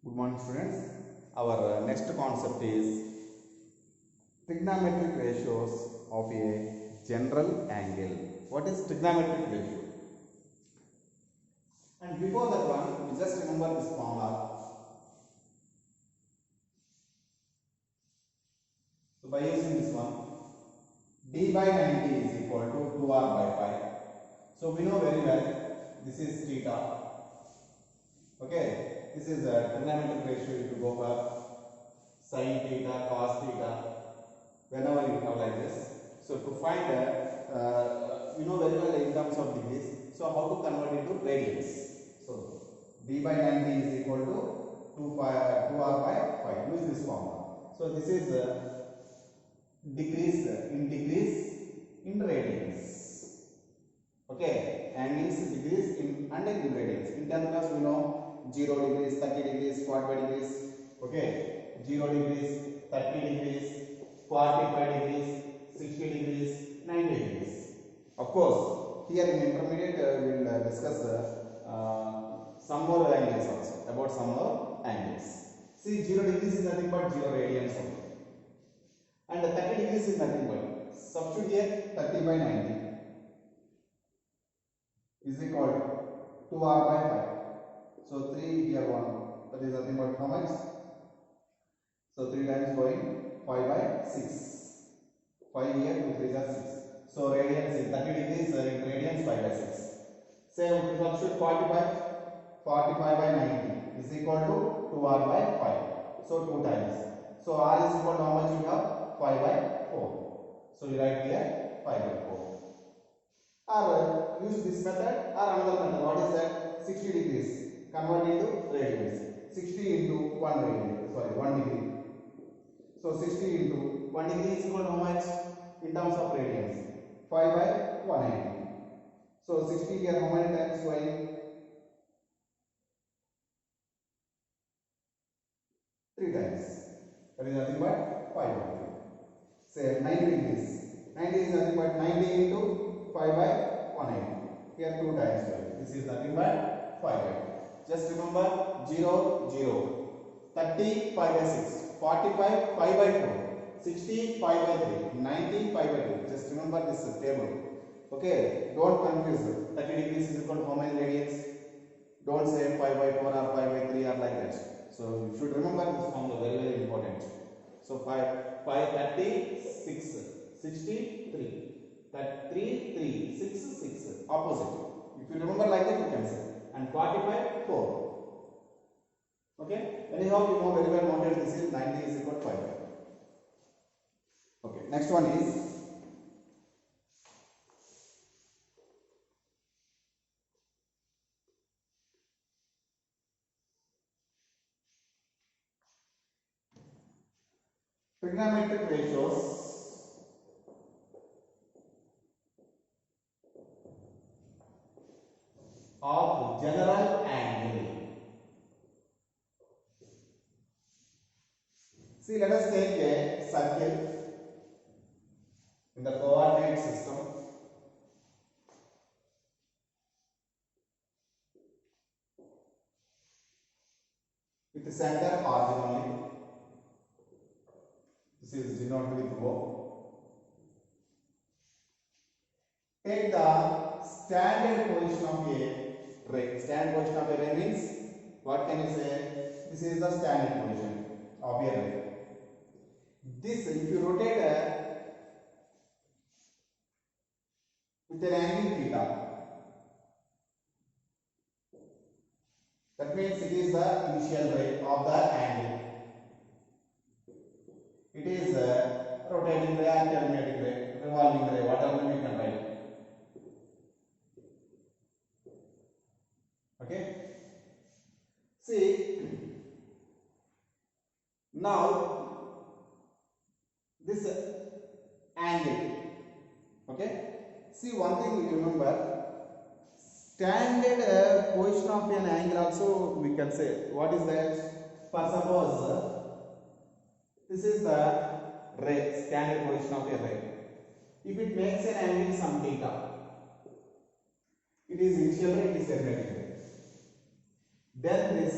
Good morning, students. Our next concept is trigonometric ratios of a general angle. What is trigonometric ratio? And before that one, we just remember this formula. So by using this one, d by 90 is equal to 2r by pi. So we know very well this is theta. Okay, this is a trigonometric ratio. If you go for sin theta, cos theta, whenever you have like this. So to find you know very well in terms of degrees. So how to convert it to radians? So d by 90 is equal to 2r by pi. Use this formula. So this is degrees in radians. Okay, angles degrees and in radians. In terms we know 0 degrees, 30 degrees, 45 degrees. Okay, 0 degrees, 30 degrees, 45 degrees, 60 degrees, 90 degrees. Of course, here in intermediate we will discuss some more angles also, about some more angles. See, 0 degrees is nothing but 0 radians only. And 30 degrees is nothing but, substitute here 30 by 90 is equal to 2r by 5. So 3 here 1, that is nothing but how much? So 3 times going 5 by 6. 5 here, 2 3 are 6. So radians is 30 degrees in radians 5 by 6. Same substitute 45 by 90 is equal to 2r by 5. So 2 times. So r is equal to how much you have? 5 by 4. So you write here 5 by 4. Or use this method or another method. What is that? 60 degrees. Convert into radians. 60 into 1 radian. Sorry, 1 degree. So 60 into 1 degree is equal to how much in terms of radians? 5 by 180. So 60 here how many times going? 3 times. That is nothing but 5 by 3. Say 90 degrees. 90 is nothing but 90 into 5 by 180. Here 2 times. This is nothing but 5 by 2. Just remember 0, 0. 30, 5 by 6. 45, 5 by 4. 60, 5 by 3. 90, 5 by 2. Just remember this table. Okay. Don't confuse. 30 degrees is equal to how many radians? Don't say 5 by 4 or 5 by 3 or like that. So you should remember this formula, very, very important. So 5, 30, 6, 63. That 3, 3, 6, 6. Opposite. If you remember like that, you can say. And 45, 4. Okay. Anyhow, you know very well noted this is 90 is equal to 5. Okay. Next one is trigonometric ratios of general angle. See, let us take a circle in the coordinate system. With the center origin only. This is denoted with O. Take the standard position of a ray. Standard position of a ray means, what can you say? This is the standard position of a ray. This, if you rotate with an angle theta, that means it is the initial ray of the angle. It is rotating ray, alternating ray, revolving ray, whatever we can write. Okay. See, now this angle. Okay. See, one thing we remember. Standard position of an angle also we can say. What is that? For suppose this is the ray, standard position of a ray. If it makes an angle some theta, it is initial ray, it is terminating ray. Then this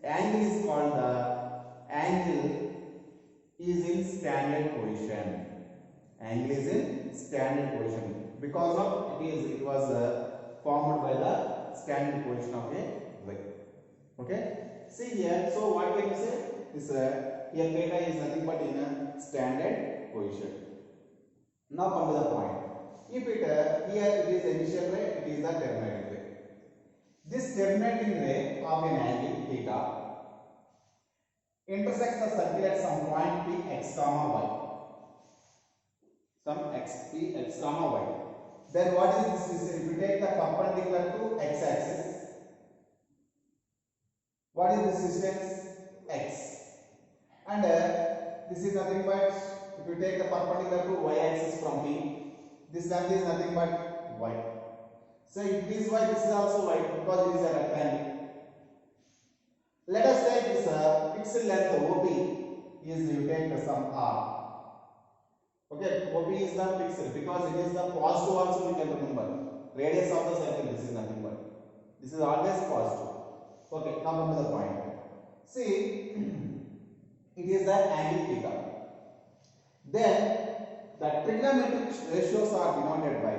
angle is called standard position. Angle is in standard position because of it was formed by the standard position of a ray. Okay. See here. So what can you say? This here theta is nothing but in a standard position. Now come to the point. If it here it is initial ray, it is the terminating ray. This terminating ray of an angle theta intersects the circle at some point p x comma y. Some x p x comma y. Then what is this distance? If you take the perpendicular to x axis, what is this distance? X. And this is nothing but, if you take the perpendicular to y axis from p, this length is nothing but y. So if it is y, this is also y because it is a rectangle. Let us take this pixel length OP is you take some r. Okay, OP is the pixel because it is the positive also we can remember. Radius of the circle, this is nothing but. This is always positive. Okay, now come to the point. See, it is the angle theta. Then the trigonometric ratios are denoted by,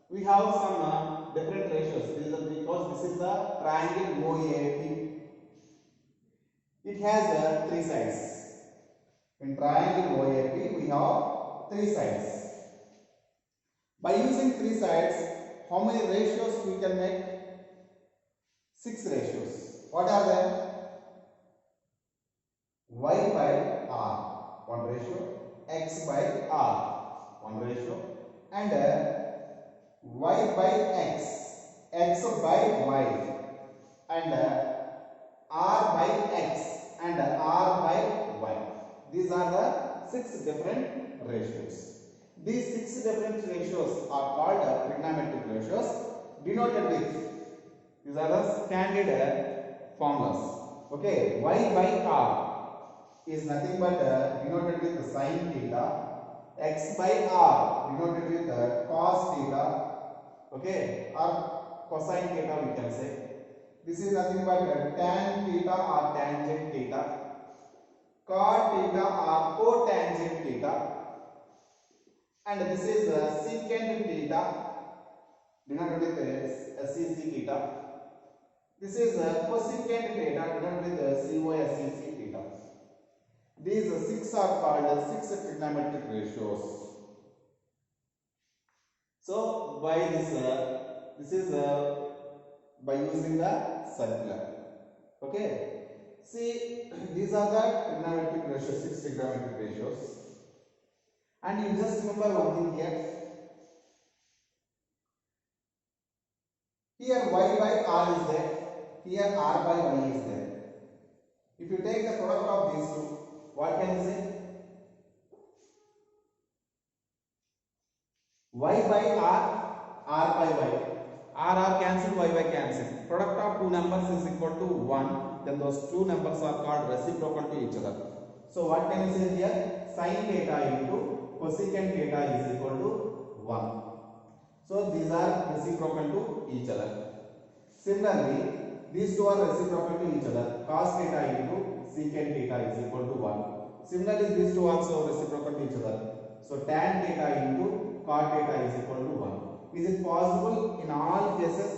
we have some different ratios. Because this is the triangle OAP. It has 3 sides. In triangle OAP, we have 3 sides. By using 3 sides, how many ratios we can make? 6 ratios. What are them? Y by R, 1 ratio. X by R, 1 ratio. And Y by X, X by Y, and R by X, and R by Y. These are the 6 different ratios. These 6 different ratios are called trigonometric ratios, denoted with, these are the standard formulas. Okay, Y by R is nothing but denoted with sin theta. X by R denoted with cos theta. Okay, or cosine theta we can say. This is nothing but tan theta or tangent theta. Cot theta or cotangent theta. And this is secant theta denoted with sec theta. This is cosecant theta denoted with cosec theta. These 6 are called 6 trigonometric ratios. So by this is by using the circular. Okay. See, these are the trigonometric ratios, 6 trigonometric ratios. And you just remember one thing here. Here y by r is there. Here r by y is there. If you take the product of these two, what can you say? Y by r, r by y. R cancel, y cancel. Product of two numbers is equal to 1. Then those two numbers are called reciprocal to each other. So what can you say here? Sin theta into cosecant theta is equal to 1. So these are reciprocal to each other. Similarly, these two are reciprocal to each other. Cos theta into secant theta is equal to 1. Similarly, these two also reciprocal to each other. So tan theta into cot theta is equal to 1. Is it possible in all cases?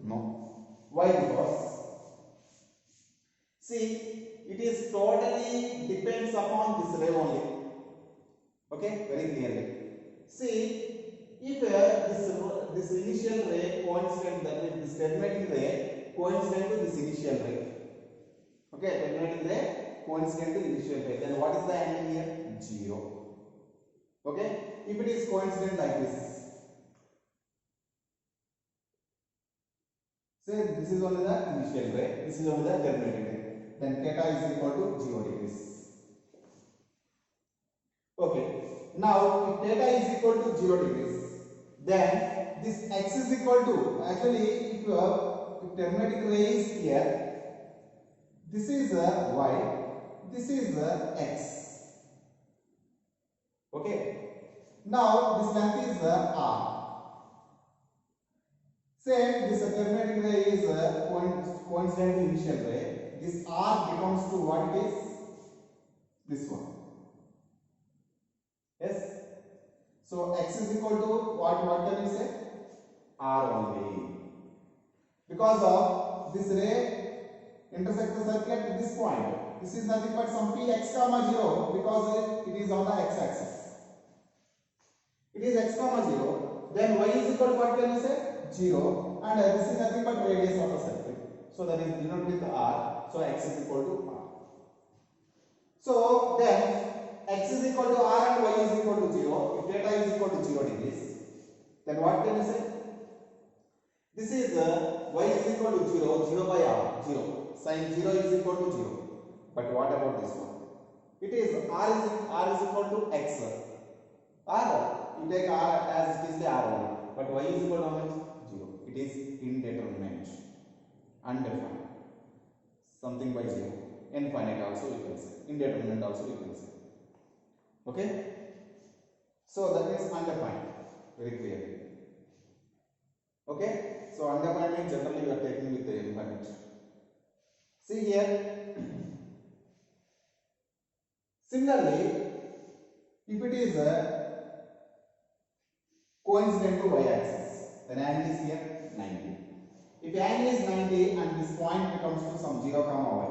No. Why? Because see, it is totally depends upon this ray only. Okay, very clearly. See, if this initial ray coincident, that is this terminating ray coincident to this initial ray. Okay, terminating ray coincident to initial ray. Then what is the angle here? 0. Okay, if it is coincident like this. Say this is only the initial ray, this is only the terminating ray. Then theta is equal to 0 degrees. Okay. Now, if theta is equal to 0 degrees, then this x is equal to, actually, if you have, if terminating ray is here, this is y, this is x. Okay. Now, this length is r. Same, this terminating ray is coincident initial ray. This r becomes to what it is? this one. Yes. So x is equal to what can you say? R only. Because of this ray intersect the circle at this point. This is nothing but some px comma 0 because it is on the x-axis. It is x comma 0. Then y is equal to what can you say? 0. And this is nothing but radius of the circle. So that is denoted with r. So x is equal to r. So then x is equal to r and y is equal to 0. If theta is equal to 0 degrees, then what can you say? This is y is equal to 0, 0 by r, 0. Sin 0 is equal to 0. But what about this one? It is r is equal to x. R, you take r as it is the r only. But y is equal to how much? 0. It is indeterminate, undefined. Something by 0. Infinite also you can say. Indeterminate also you can say. Okay? So that means undefined. Very clear. Okay? So undefined means generally we are taking with the infinite. See here. Similarly, if it is coincident to y-axis, then angle is here 90. If angle is 90 and this point becomes to some 0 comma y,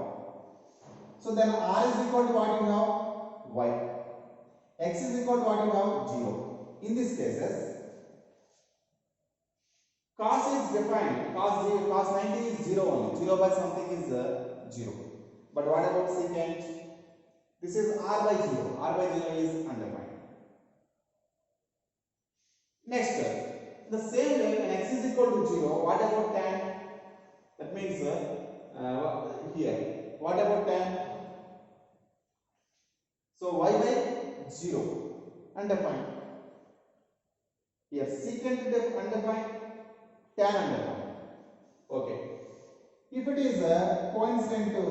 so then r is equal to what you have? Y. X is equal to what you have? 0. In these cases, cos is defined. Cos 90 is 0 only. 0 by something is 0. But what about secant? This is r by 0. R by 0 is undefined. Next, the same way when x is equal to 0, what about tan? That means here. What about tan? So y by 0 undefined. Here secant undefined, tan undefined. Okay. If it is coincident to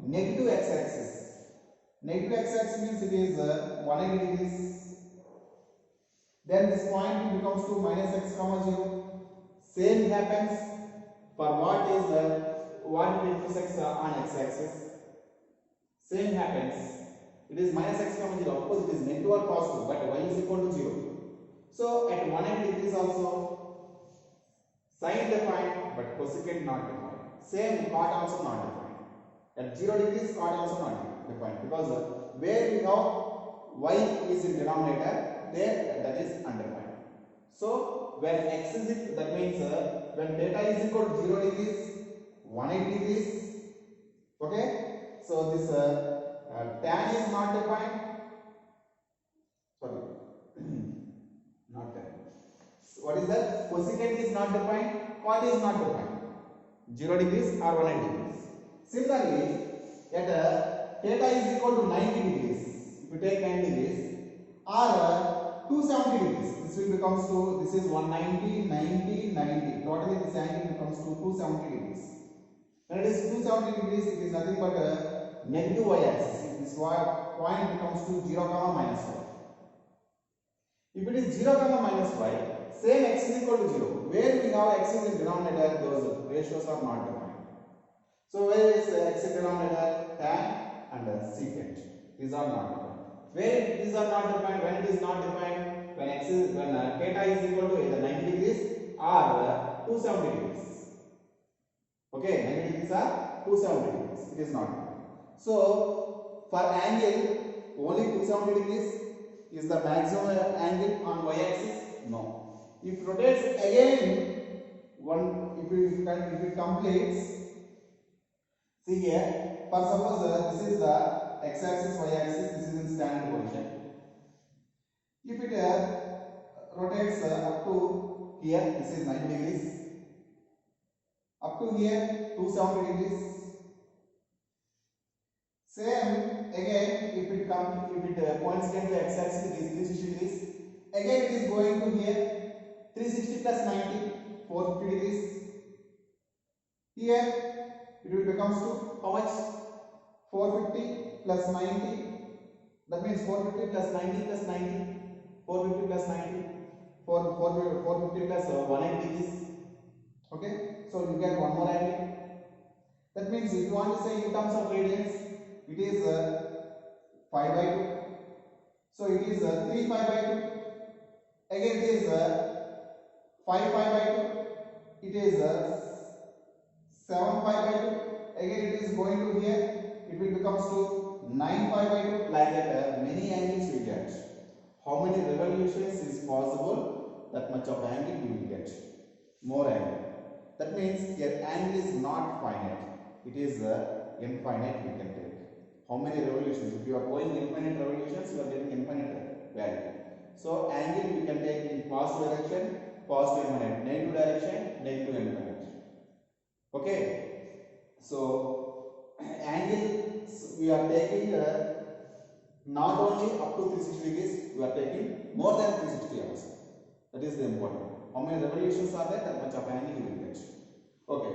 negative x-axis, negative x-axis means it is 180 degrees. Then this point becomes to minus x comma 0. Same happens for what it intersects on x-axis. Same happens. It is minus x comma 0. Of course, it is negative or positive, but y is equal to 0. So at 180 degrees also, sine defined, but cosecant not defined. Same cot also not defined. At 0 degrees, cot also not defined because where we have y is in denominator, there that is undefined. So when x is that means when theta is equal to 0 degrees, 180 degrees. Okay. So this tan is not defined. Sorry, not tan. So what is that? Cosecant is not defined. Cot is not defined. 0 degrees or 180 degrees. Similarly, at theta is equal to 90 degrees. If you take 90 degrees or 270 degrees, this will becomes to, this is 190, 90, 90. Totally this angle becomes to 270 degrees. When it is 270 degrees, it is nothing but a negative y-axis. This point becomes to 0 comma minus y. If it is 0 comma minus y, same x is equal to 0. Where we have x is in denominator, those ratios are not defined. So where is x in denominator? Tan and secant. These are not defined. Where these are not defined? When it is not defined, when theta is equal to either 90 degrees or 270 degrees. Okay, 90 degrees or 270 degrees. It is not defined. So for angle, only 270 degrees is the maximum angle on y-axis? No. If it rotates again, if it completes, see here, for suppose this is the x-axis, y-axis, this is in standard position. If it rotates up to here, this is 90 degrees. Up to here, 270 degrees. Same again, if it coincident to x-axis, it is 360 degrees. Again, it is going to here, 360 plus 90, 450 degrees. Here, it will becomes to how much? 450 plus 90. That means 450 plus 90 plus 90. 450 plus 90. 450 plus 180 degrees. Okay. So you get one more angle. That means if you want to say in terms of radians, it is 5 by 2. So it is 3 pi by 2. Again it is 5 pi by 2. It is 7 pi by 2. Again it is going to here. It will becomes to 9 pi by 2. Like that many angles we get. How many revolutions is possible? That much of angle we will get. More angle. That means your angle is not finite. It is infinite we can take. How many revolutions? If you are going infinite revolutions, you are getting infinite value. So angle we can take in positive direction, positive infinite, negative direction, negative infinite. Okay. So angle we are taking not only up to 360 degrees, we are taking more than 360 also. That is the important. How many revolutions are there? That much of angle you will get. Okay.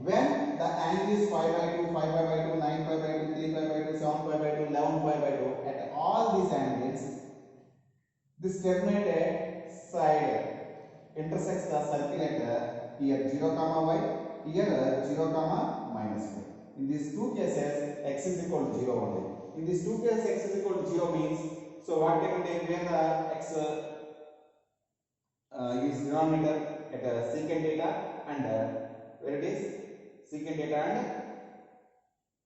When the angle is 5 by 2, 5 by 2, 9 pi by 2, 3 pi by 2, 7 pi by 2, 11 pi by 2, at all these angles, this terminated side intersects the circle at here 0 comma y, here 0 comma minus y. In these two cases, x is equal to 0 only. In these two cases, x is equal to 0 means, so what they can take where the x is denominator at secant theta and where it is secant theta and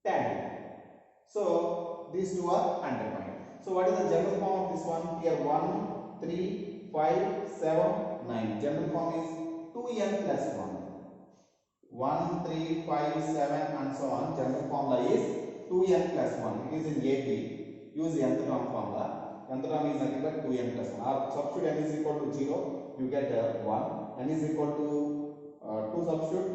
tan theta. So these two are undefined. So what is the general form of this one? Here 1, 3, 5, 7, 9. General form is 2n plus 1. 1, 3, 5, 7 and so on. General formula is 2n plus 1. It is in AP. Use the nth term formula. Nth term is nothing but 2n plus 1. Or substitute n is equal to 0. You get 1. N is equal to 2 substitute.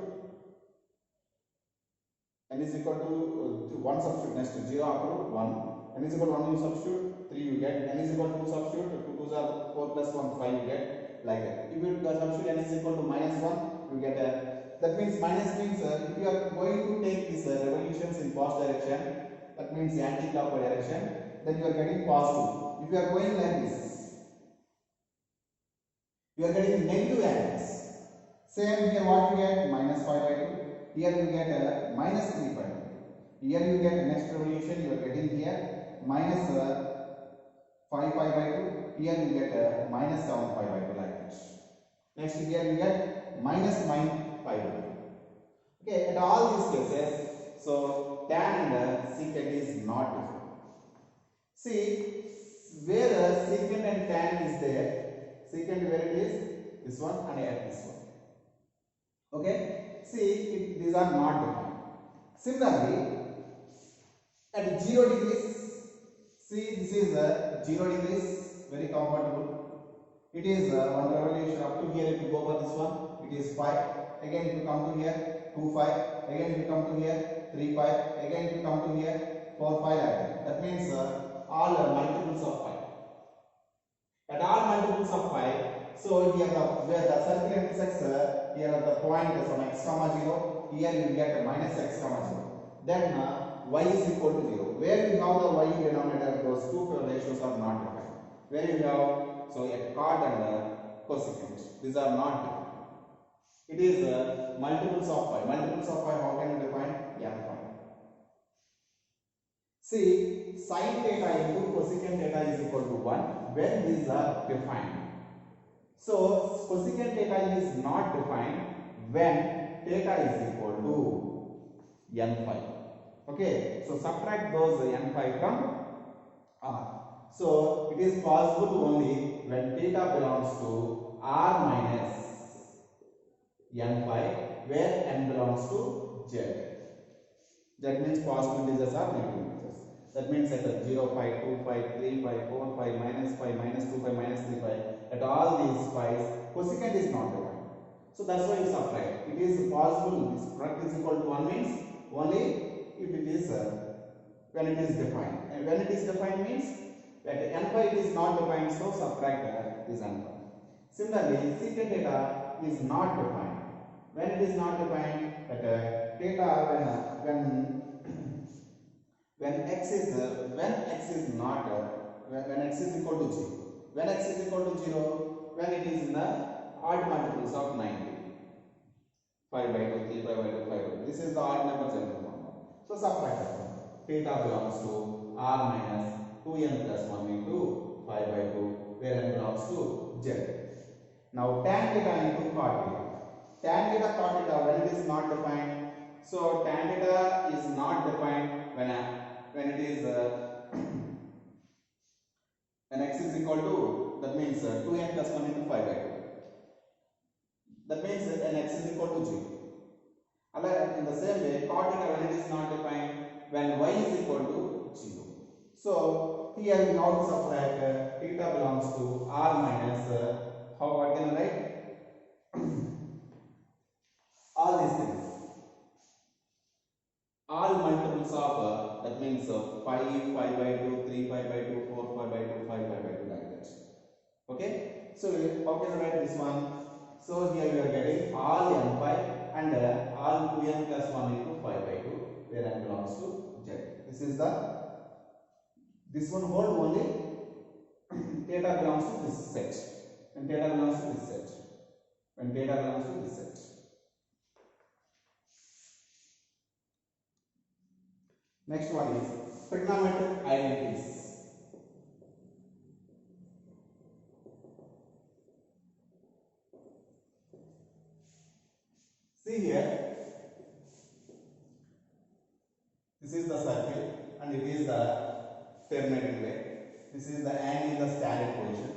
N is equal to 1 substitute. Next 0 after 1. N is equal to 1 you substitute. 3 you get. N is equal to 2 substitute. 2 2s are 4 plus 1 5 you get. Like that. If you substitute n is equal to minus 1 you get that means minus means if you are going to take these revolutions in positive direction, that means anti-clockwise direction, then you are getting positive. If you are going like this, you are getting negative angles. Same here, what you get? Minus 5 by 2. Here you get minus 3 by 2. Here you get next revolution, you are getting here minus 5 pi by 2. Here you get minus 7 pi by 2 like that. Next here you get minus 9 pi by 2. Okay, at all these cases, so tan and secant is not different. See, where secant and tan is there, secant where it is, this one and at this one. Okay, see, these are not defined. Similarly, at 0 degrees, see this is 0 degrees, very comfortable. It is one revolution up to here. If you go for this one, it is 5. Again, if you come to here, 2 5. Again, if you come to here, 3 5. Again, if you come to here, 4 5 like that. That means all multiples of 5. At all multiples of 5. So here where the circle intersects, here are the point from x comma 0. Here you get minus x comma 0. Then y is equal to 0. Where you have the y denominator, those two ratios are not defined. Where you have, so a cot and cosecant, these are not defined. It is multiples of 5. Multiples of 5, how can you define? N pi. See, sin theta into cosecant theta is equal to 1 when these are defined. So, cosecant theta is not defined when theta is equal to n pi. Okay, so subtract those n pi from r. So, it is possible only when theta belongs to r minus n pi, where n belongs to z. That means positive integers or negative integers. That means at 0 pi, 2 pi, 3 pi, 4 pi, minus 2 pi, minus 3 pi, at all these pi's, cosecant is not defined. So that's why you subtract. It is possible this product is equal to 1 means only if it is when it is defined. And when it is defined means that n pi it is not defined, so subtract this n pi. Similarly, secant theta is not defined. When it is not defined, that theta when x is not when x is equal to 0. When x is equal to 0, when it is in the odd multiples of 90. 5 by 2, 3 by 2, 5 by 2. This is the odd number general formula. So subtract that one. Theta belongs to r minus 2n plus 1 into 5 by 2 where n belongs to z. Now tan theta into cot theta. Tan theta cot theta when it is not defined. So tan theta is not defined when it is when x is equal to, that means 2n plus 1 into 5 by 2. That means n x is equal to 0. In the same way, cot theta when it is not defined, when y is equal to 0. So here we now subtract theta belongs to r minus what can I write? All these things. All multiples of that means 5 by 2, 3 5 by 2, 4 5 by 2, 5 by 2 like that. Okay. So how can I write this one? So here we are getting all n5 and all 2n plus 1 into 5 by 2 where n belongs to z. This one hold only theta belongs to this set. When theta belongs to this set. When theta belongs to this set. Next one is trigonometric identities. See here, this is the circle and it is the terminated way. This is the end in the standard position.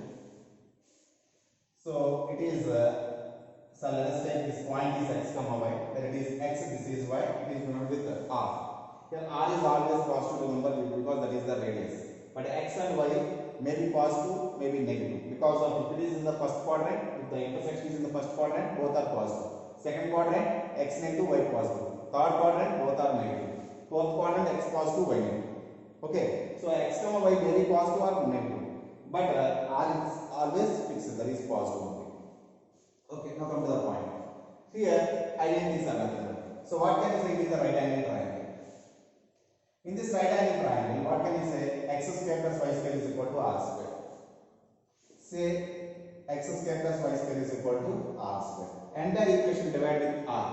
So it is so let us take this point is x comma y. Then it is x, this is y. It is denoted with r. Here r is always positive number because that is the radius. But x and y may be positive, may be negative. Because of if it is in the first quadrant, if the intersection is in the first quadrant, both are positive. Second quadrant, x negative, y positive. Third quadrant, both are negative. Fourth quadrant, x positive, y negative. Okay, so x comma y may be positive or negative, but r is always fixed, that is positive only. Okay, now come to the point. Here, identities are nothing. So what can you say it is the right angle triangle? In this right angle triangle, what can you say? X square plus y square is equal to r square. Say x square plus y square is equal to r square. Entire equation divided with r.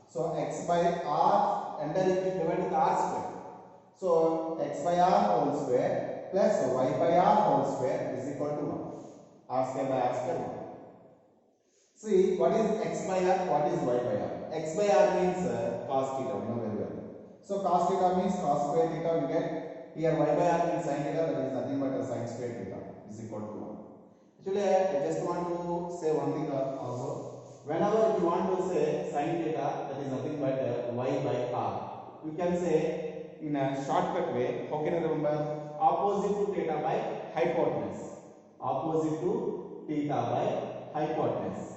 So x by r, entire equation divided with r square. So x by r whole square plus y by r whole square is equal to 1. R square by r square 1. See, what is x by r? What is y by r? X by r means cos theta, we know very well. So cos theta means cos square theta we get. Here y by r means sin theta, that is nothing but a sin square theta is equal to 1. Actually, I just want to say one thing also. Whenever you want to say sin theta, that is nothing but y by r. You can say in a shortcut way, how can I remember? Opposite to theta by hypotenuse. Opposite to theta by hypotenuse.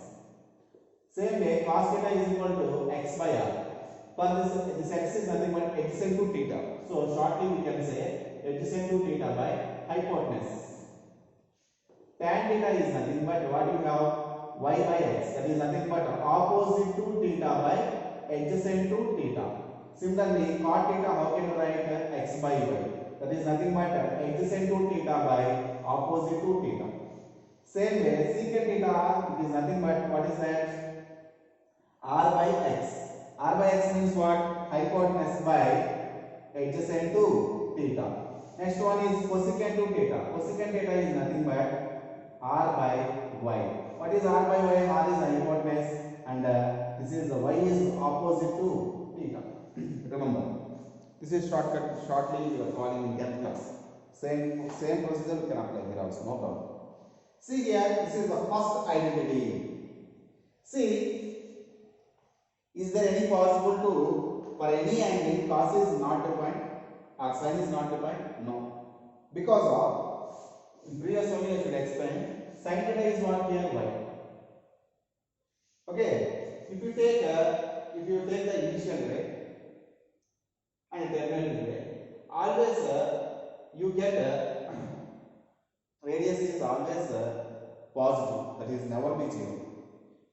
Same way, cos theta is equal to x by r. For this x is nothing but adjacent to theta. So shortly we can say adjacent to theta by hypotenuse. Tan theta is nothing but what you have y by x. That is nothing but opposite to theta by adjacent to theta. Similarly, cot theta, how can you write x by y? That is nothing but adjacent to theta by opposite to theta. Same way, secant theta, it is nothing but what is that? R by x. R by x means what? Hypotenuse by adjacent to theta. Next one is cosecant to theta. Cosecant theta is nothing but r by y. What is r by y? R is the hypotenuse and this is the y is opposite to theta. Remember, this is shortcut. Shortly you are calling in 10th class. Same procedure we can apply here also, no problem. See here, this is the first identity. See, is there any possible to for any angle cos is not defined or sin is not defined? No, because of in previous only I should explain sin theta is what here y. Okay, if you take the initial way and terminating way, always you get radius is always positive, that is never be 0.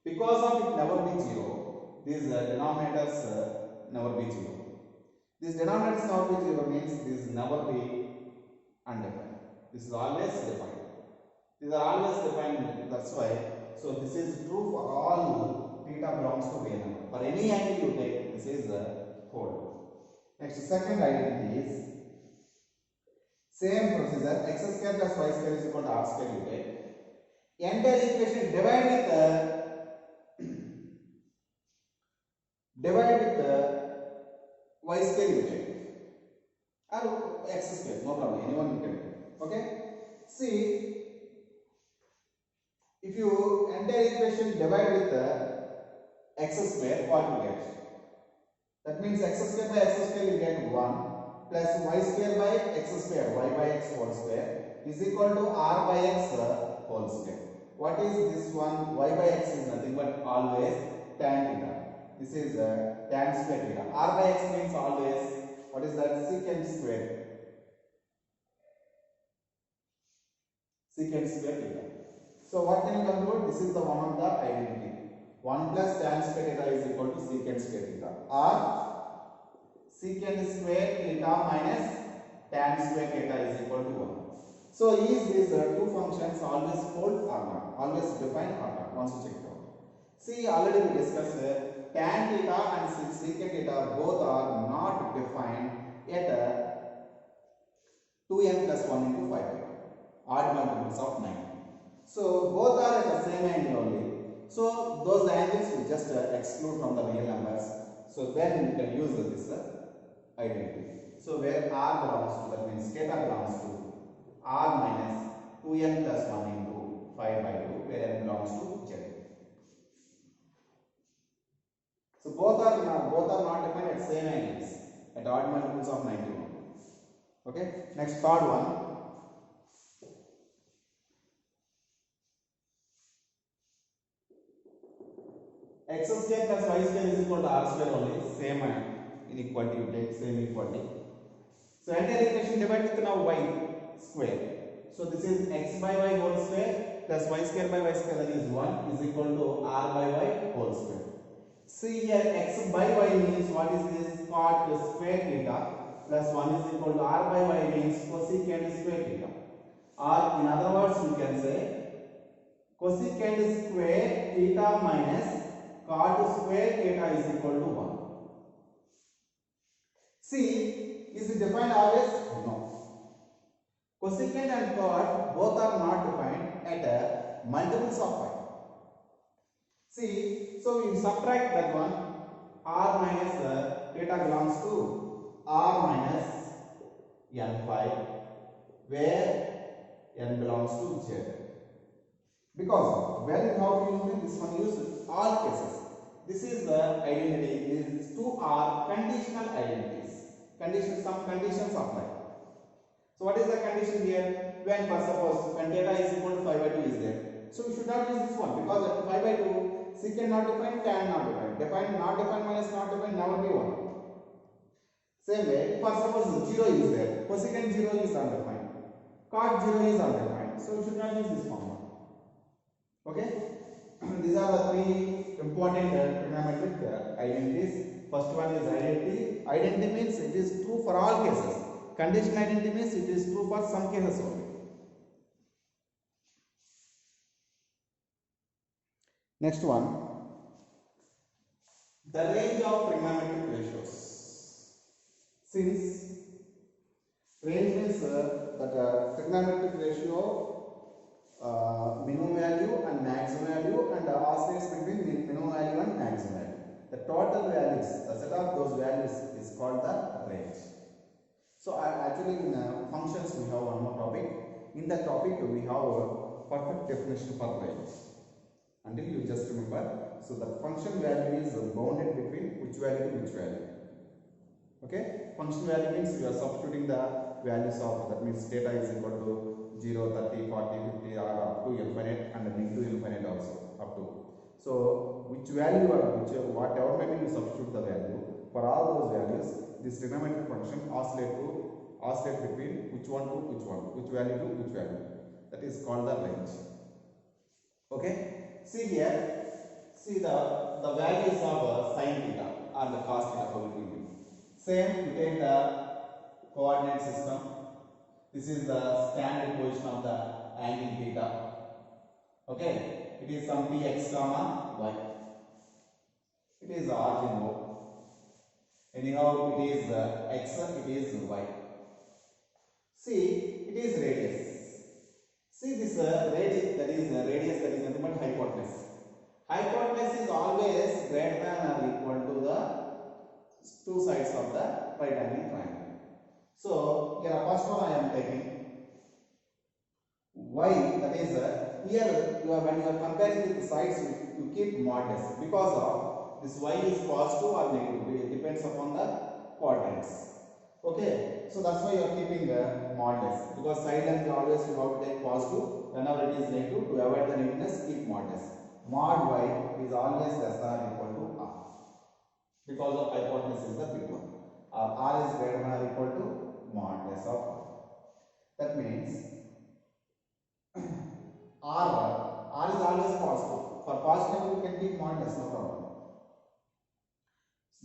Because of it never be 0, these denominators never be 0. These denominators never be 0 means this never be undefined. This is always defined. These are always defined, that's why. So this is true for all theta belongs to real number. For any angle you take, this is hold. Next, second identity is Same procedure, x square plus y square is equal to r square you get. Entire equation divide with y square you get. Or x square, no problem, anyone you can take. Okay? See, if you entire equation divide with x square, what you get? That means x square by x square you get 1 plus y square by x square, y by x whole square is equal to r by x whole square. What is this one? Y by x is nothing but always tan theta. This is tan square theta. R by x means always, what is that? Secant square. Secant square theta. So what can you conclude? This is the one of the identity. 1 plus tan square theta is equal to secant square theta. Or secant square theta minus tan square theta is equal to 1. So is these two functions always hold or not? Always define or not? Once you check it out. See, already we discussed tan theta and secant theta both are not defined at 2n plus 1 into 5 theta. Odd multiples of 9. So both are at the same angle only. So those angles we just exclude from the real numbers. So then we can use this identity. So where r belongs to, that means theta belongs to r minus 2n plus 1 into 5 by 2, where n belongs to z. So both are not defined at same angles at odd multiples of 91. Okay. Next, third one. X square plus y square is equal to r square only. Same inequality you take, same equality. So entire equation divided with now y square. So this is x by y whole square plus y square by y square, that is 1 is equal to r by y whole square. See here, x by y means what is this? Cot square theta plus 1 is equal to r by y means cosecant square theta. Or in other words we can say cosecant square theta minus cot square theta is equal to 1. See, is it defined always? No. Cosecant and cot both are not defined at multiples of 5. See, so we subtract that one. R minus theta belongs to r minus n5, where n belongs to z. Because when you have to use this one, use all cases. This is the identity. These two are conditional identities. Some conditions apply. So what is the condition here? When, for suppose, when theta is equal to 5 by 2 is there. So we should not use this one, because at 5 by 2, secant not defined, tan not defined. Defined, not defined minus not defined, never be 1. Same way, for suppose 0 is there, cosecant 0 is undefined, cot 0 is undefined. So we should not use this formula. Okay? These are the three important trigonometric identities. First one is identity. Identity means it is true for all cases. Conditional identity means it is true for some cases only. Next one, the range of trigonometric ratios. Since range means that trigonometric ratio minimum value and maximum value and oscillates between minimum value and maximum value. The total values, the set of those values is called the range. So actually in functions we have one more topic. In that topic we have a perfect definition for range. Until you just remember, so the function value is bounded between which value to which value. Okay, function value means you are substituting the values of, that means theta is equal to 0, 30, 40, 50 or up to infinite and negative infinite also up to. So which value or whatever maybe you substitute the value, for all those values this trigonometric function oscillate between which one to which one, which value to which value. That is called the range. Okay. See here, see the values of sin theta or the cos theta, how it will be. Same, you take the coordinate system. This is the standard position of the angle theta. Okay, it is some px comma y. It is origin O. Anyhow, it is x, it is y. See, it is radius. See this radius, that is nothing but hypotenuse. Hypotenuse is always greater than or equal to the two sides of the right angle triangle. So here first one I am taking y, that is here when you are comparing with the sides you keep modulus because of this y is positive or negative. It depends upon the quadrants. Okay, so that's why you are keeping modulus, because side length always you have to take positive. Whenever it is negative, to avoid the negativeness, keep modulus. Mod y is always less than or equal to r, because of hypotenuse is the big one. R is greater than or equal to modulus of r. That means r is always positive. For positive you can keep modulus, no problem.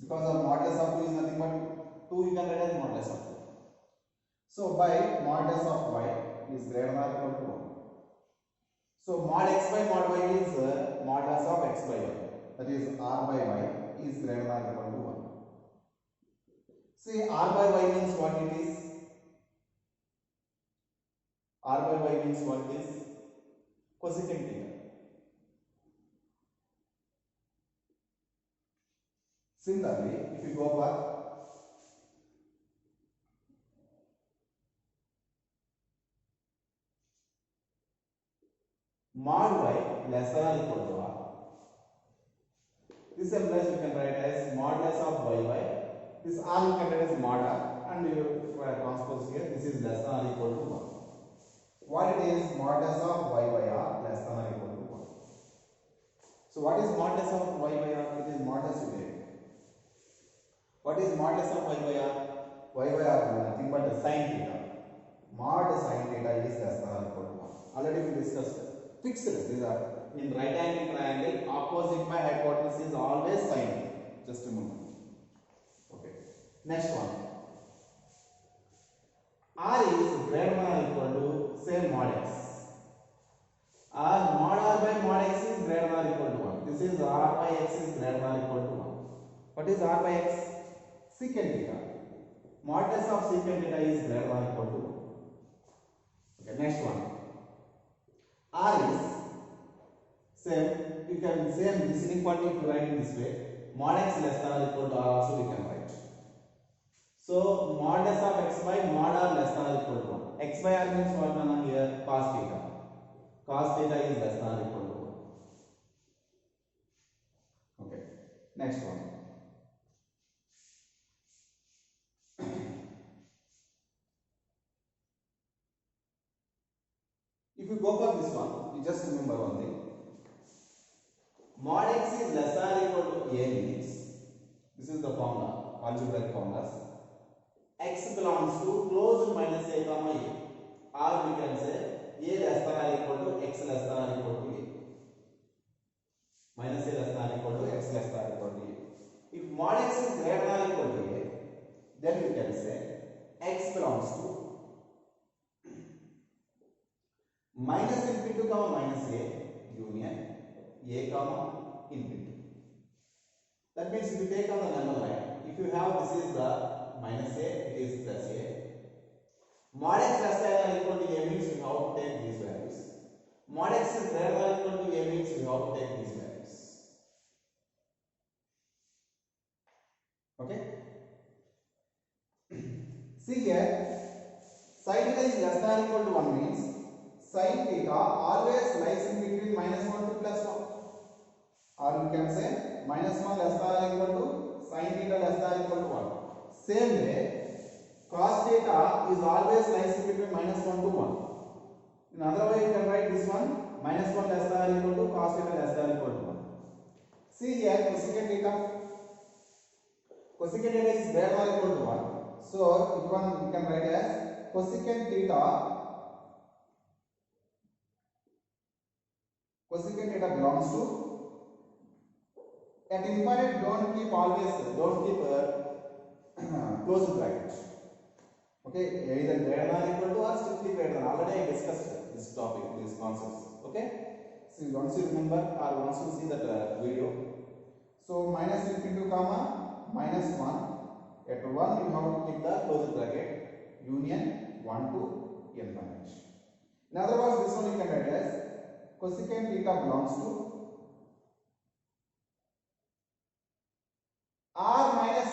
Because of modulus of 2 is nothing but 2, you can write as modulus of 2. So by modulus of y is greater than or equal to 1. So mod x by mod y is modulus of x by y. That is r by y is greater than or equal to 1. See, r by y means what it is? R by y means what it is? Cosecant theta. Similarly, if you go back, mod y less than or equal to r. This implies you can write as modulus of y by this r you can write as mod r, and you transpose here. This is less than or equal to 1. What it is? Modulus of y by r less than or equal to 1. So what is modulus of y by r? It is modulus you take. What is modulus of y by r? Y by r is nothing but sin theta. Mod sin theta is less than or equal to 1. Already we discussed. Fixed. These are in right angle triangle. Opposite by hypotenuse is always sin. Just remember. Okay. Next one. R is greater than or equal to say mod x. Mod r by mod x is greater than or equal to 1. This is r by x is greater than or equal to 1. What is r by x? Secant theta. Modulus of secant theta is greater than or equal to 1. Okay, next one. R is same. You can same this inequality if you write in this way. Mod x less than or equal to r also we can write. So modulus of x by mod r less than or equal to 1. X by r means what now here? Cos theta. Cos theta is less than or equal to 1. Okay. Next one. If you go for this one, you just remember one thing. Mod x is less than or equal to a means, this is the formula, algebraic formulas. X belongs to closed minus a comma a. Or we can say a less than or equal to x less than or equal to a. Minus a less than or equal to x less than or equal to a. If mod x is greater than or equal to a, then we can say x belongs to minus infinity comma minus a union a comma infinity. That means if you take on the number line, if you have this is the minus a, it is plus a. Mod x less than or equal to a means we have to take these values. Mod x is greater than or equal to a means we have to take these values. Okay. See here, sin theta is less than or equal to 1 means sin theta always lies in between minus 1 to plus 1. Or you can say minus 1 less than or equal to sin theta less than or equal to 1. Same way, cos theta is always lies in between minus 1 to 1. In other way, you can write this one minus 1 less than or equal to cos theta less than or equal to 1. See here, cosecant theta. Cosecant theta is greater than or equal to 1. So, it one we can write as cosecant theta. Cosecant theta belongs to, at infinite don't keep closed bracket. Okay, either greater than or equal to or strictly greater than. Already I discussed this topic, these concepts. Okay, so once you remember or once you see that video, so minus infinity comma minus 1, at 1 you have to keep the closed bracket union 1 to infinite. In other words, this one you can write as cosecant theta belongs to r minus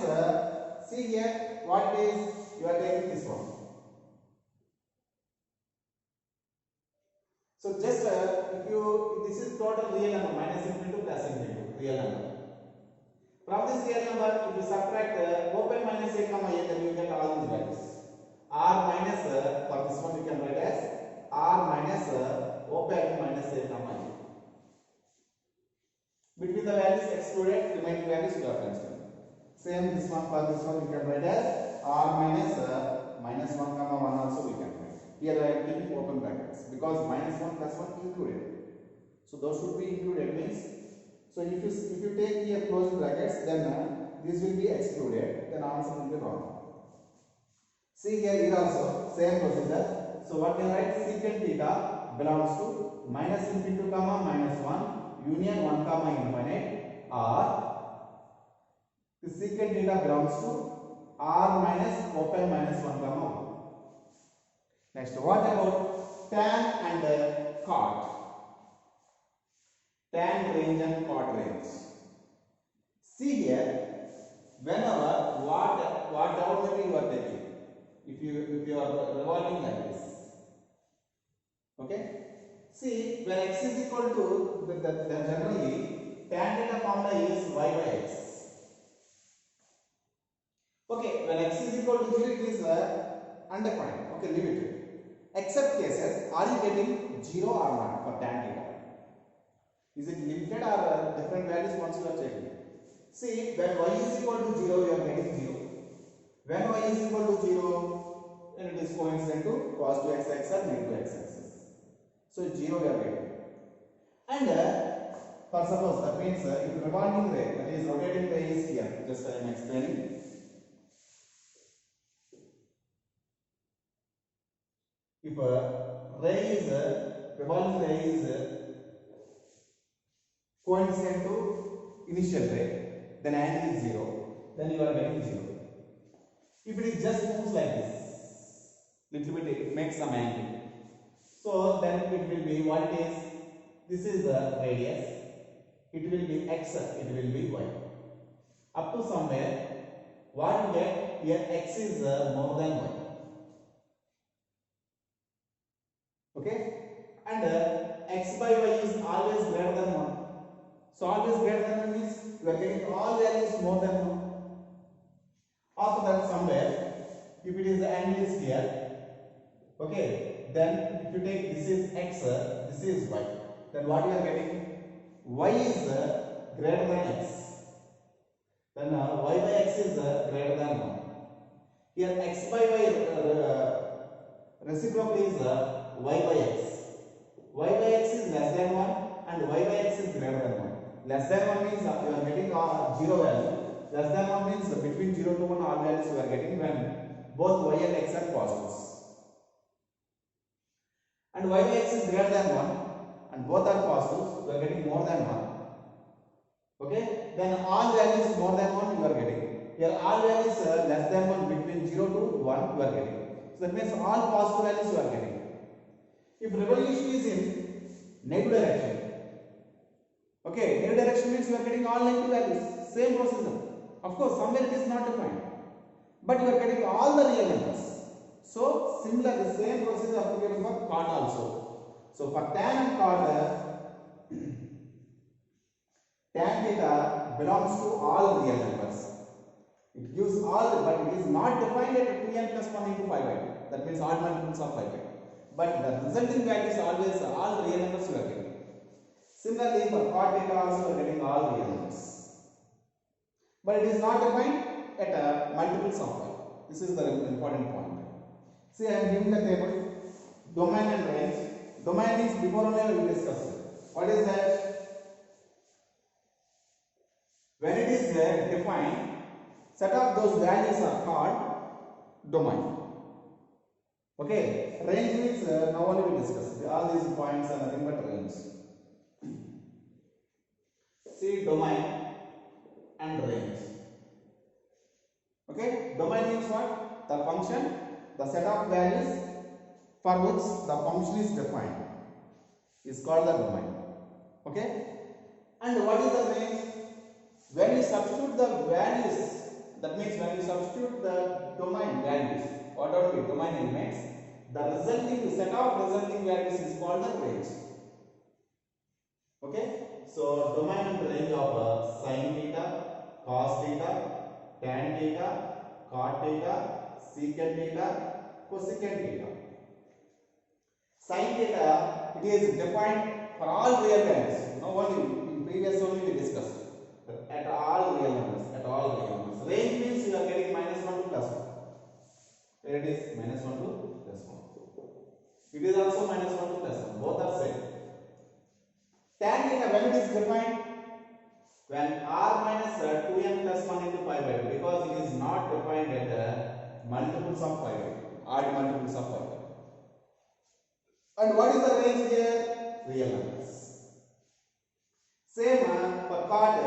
see here what it is, you are taking this one. So just if this is total real number, minus infinity plus infinity real number. From this real number, if you subtract open minus a comma a, then you get all these values. R minus for this one you can write as r minus open minus a comma a. Between the values excluded, remaining values you are considering. Same this one for this one you can write as r minus minus 1 comma 1 also we can write. Here I am taking open brackets because minus 1 plus 1 included. So those should be included means. So if you take here closed brackets, then this will be excluded. Then answer will be wrong. See here also same procedure. So what can I write? Secant theta belongs to minus infinity comma minus 1 union 1 comma infinite, or the secant theta belongs to r minus open minus 1 comma 1. Next, what about tan and cot? Tan range and cot range. See here, whenever what diagonally you are taking, if you are revolving like this, okay. See, when x is equal to then generally tan theta formula is y by x. Okay, when x is equal to 0, it is undefined. Okay, limited. Except cases, are you getting 0 or not for tan theta? Is it limited or different values once you are checking? See, when y is equal to 0, you are getting 0. When y is equal to 0, then it is coincident to positive x-axis or negative x-axis. So 0 we are getting. And for suppose that means if revolving ray, that is rotating ray is here. Just I am explaining. If a ray is revolving ray is coincident to initial ray, then angle is 0, then you are getting 0. If it is just moves like this, little bit it makes some angle, so then it will be what it is. This is the radius, it will be x, it will be y. Up to somewhere, what you get here, x is more than y. Okay, and x by y is always greater than 1. So always greater than 1 means you are getting all values more than 1. After that somewhere, if it is the angle is here, okay, then if you take this is x, this is y, then what you are getting? Y is greater than x. Then y by x is greater than 1. Here x by y reciprocal is y by x. Y by x is less than 1 and y by x is greater than 1. Less than 1 means you are getting 0 value. Less than 1 means between 0 to 1 all values you are getting when both y and x are positives. And y by x is greater than 1 and both are positives, you are getting more than 1. Okay, then all values more than 1 you are getting. Here all values less than 1 between 0 to 1 you are getting. So that means all positive values you are getting. If revolution is in negative direction, okay, negative direction means you are getting all negative values. Same procedure. Of course, somewhere it is not defined, but you are getting all the real numbers. So similar, the same procedure applicable for cot also. So for tan and cot, tan theta belongs to all real numbers. It gives all, but it is not defined at 2n plus 1 into 5 by 2. That means odd multiples of 5 by 2. But the resulting value is always all real numbers you are getting. Similarly, for cot theta also you are getting all real numbers. But it is not defined at multiples of 5. This is the important point. See, I am giving the table domain and range. Domain means before only we will discuss it. What is that? When it is defined, set of those values are called domain. Okay, range means now only we discuss it. All these points are nothing but range. See, domain and range. Okay, domain means what? The function the set of values for which the function is defined is called the domain. Okay? And what is the range? When you substitute the values, that means when you substitute the domain values, whatever the domain elements, the resulting set of resulting values is called the range. Okay? So domain and range of sin theta, cos theta, tan theta, cot theta, secant theta, cosecant theta. Sin theta, it is defined for all real values. Now only in previous only we discussed at all real numbers. At all real numbers. Range means you are getting -1 to +1. Here it is -1 to +1. It is also -1 to +1. Both are same. Tan theta, when it is defined, when r minus 2n plus 1 into pi by 2, because it is not defined at multiples of pi by 2, odd multiples of pi by 2. And what is the range here? Real numbers. Same for cot,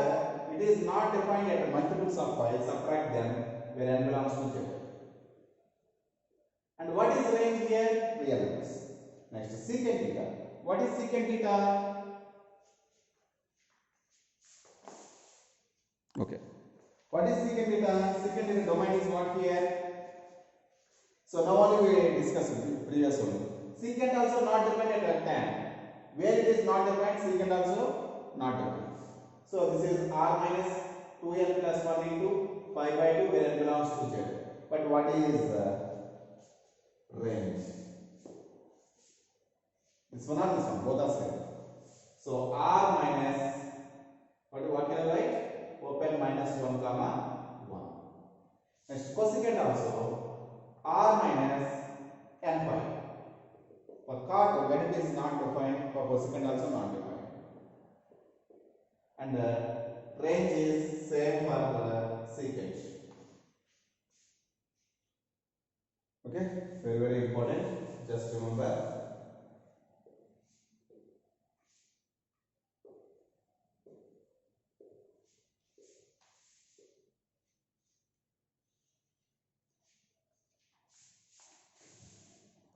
it is not defined at multiples of pi, subtract them where n belongs to z. And what is range here? Real numbers. Next, secant theta. What is secant theta? Okay. What is secant theta? Secant theta domain is what here? So now only we discussed it previously. Secant also not defined at tan. Where it is not defined, secant also not defined. So this is r minus 2n plus 1 into pi by 2 where n belongs to z. But what is range? This one or this one, both are same. So r minus, what can I write? Open -1 comma 1. Next, cosecant also r minus n pi. For cot, when it is not defined, for cosecant also not defined. And range is same for secant. Okay, very important. Just remember.